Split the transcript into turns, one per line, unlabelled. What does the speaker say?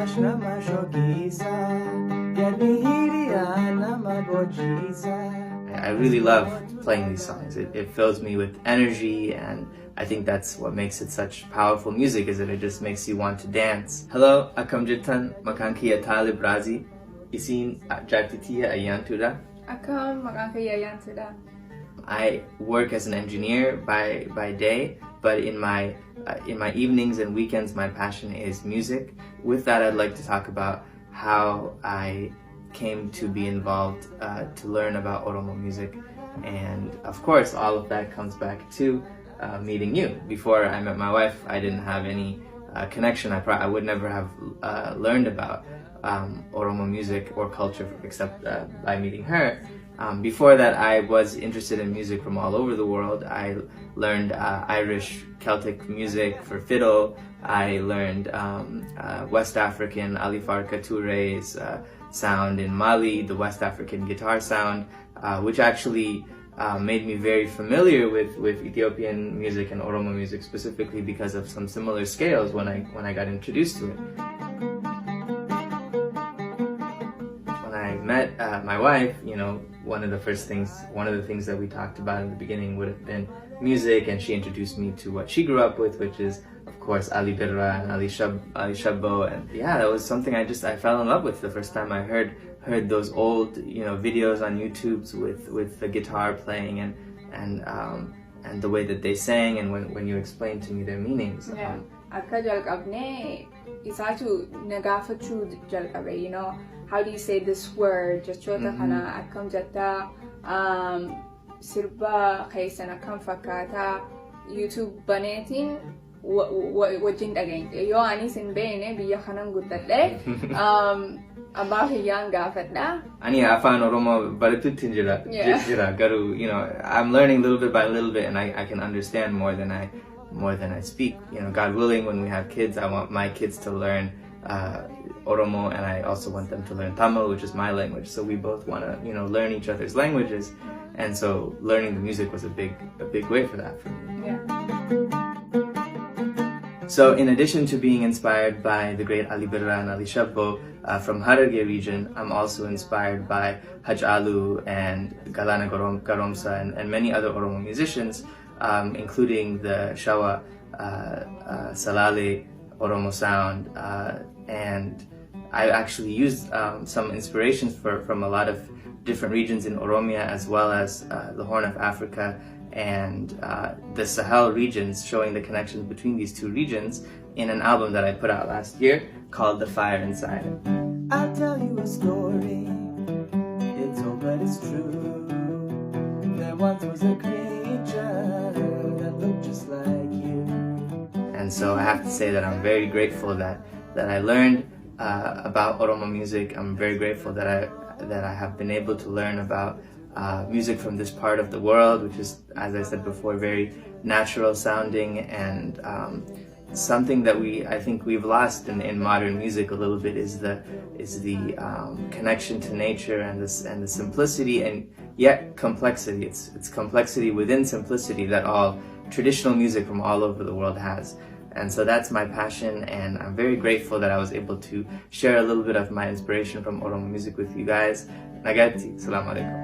Awaash nama shokisa, yani hiriya nama bojisa. I really love playing these songs. It fills me with energy, and I think that's what makes it such powerful music, is that it just makes you want to dance. Hello, akkam jirtan, maqaan kiyya Taalib Razi. Isin jaartitiyya ayyaantuudha.
Akkam, maqaan kiyya ayyaantuudha.
I work as an engineer by day, but in my evenings and weekends, my passion is music. With that, I'd like to talk about how I came to be involved to learn about Oromo music, and of course all of that comes back to meeting you. Before I met my wife, I didn't have any connection. I would never have learned about Oromo music or culture except by meeting her. Before that, I was interested in music from all over the world. I learned Irish Celtic music for fiddle. I learned West African Alii Birraa Awaash sound in Mali, the West African guitar sound, which actually made me very familiar with Ethiopian music and Oromo music specifically because of some similar scales when I got introduced to it. When I met my wife, you know, one of the things that we talked about in the beginning would have been music, and she introduced me to what she grew up with, which is of course Alii Birraa and Ali Shabbo, and yeah, that was something I fell in love with the first time I heard those old, you know, videos on YouTube with the guitar playing and the way that they sang, and when you explained to me their meanings.
Yeah. Akka jalqabne isaatu nagaafachuu jalqabe, you know, how do you say this word, jechoota kana akkam jetta, sirba keessan akkam fakkaata, YouTube baneetiin wajjin dhageenye. Yoo anis hin beekne biyya kanan guddadhe abbaa kiyyaan gaafadha.
Ani afaan Oromoo baratutti jira garuu, you know, I'm learning little bit by little bit, and I can understand more than I speak. You know, God willing, when we have kids, I want my kids to learn Oromo, and I also want them to learn Tamil, which is my language. So we both want to, you know, learn each other's languages, and so learning the music was a big way for that for me.
Yeah.
So in addition to being inspired by the great Alii Birraa and Ali Shabbo from Hararge region, I'm also inspired by Haj Alu and Galana Garomsa and many other Oromo musicians, including the Shawa Salale Oromo sound, and I actually used some inspirations from a lot of different regions in Oromia, as well as the Horn of Africa and the Sahel regions, showing the connections between these two regions in an album that I put out last year called The Fire Inside. I'll tell you a story, it's old but it's true. There once was a creature that looked just like you. And so I have to say that I'm very grateful that I learned about Oromo music. I'm very grateful that I have been able to learn about music from this part of the world, which is, as I said before, very natural sounding, and something that I think we've lost in modern music a little bit is the connection to nature and the simplicity and yet complexity. It's complexity within simplicity that all traditional music from all over the world has. And so that's my passion, and I'm very grateful that I was able to share a little bit of my inspiration from Oromo music with you guys. Nagati, Assalamu alaikum.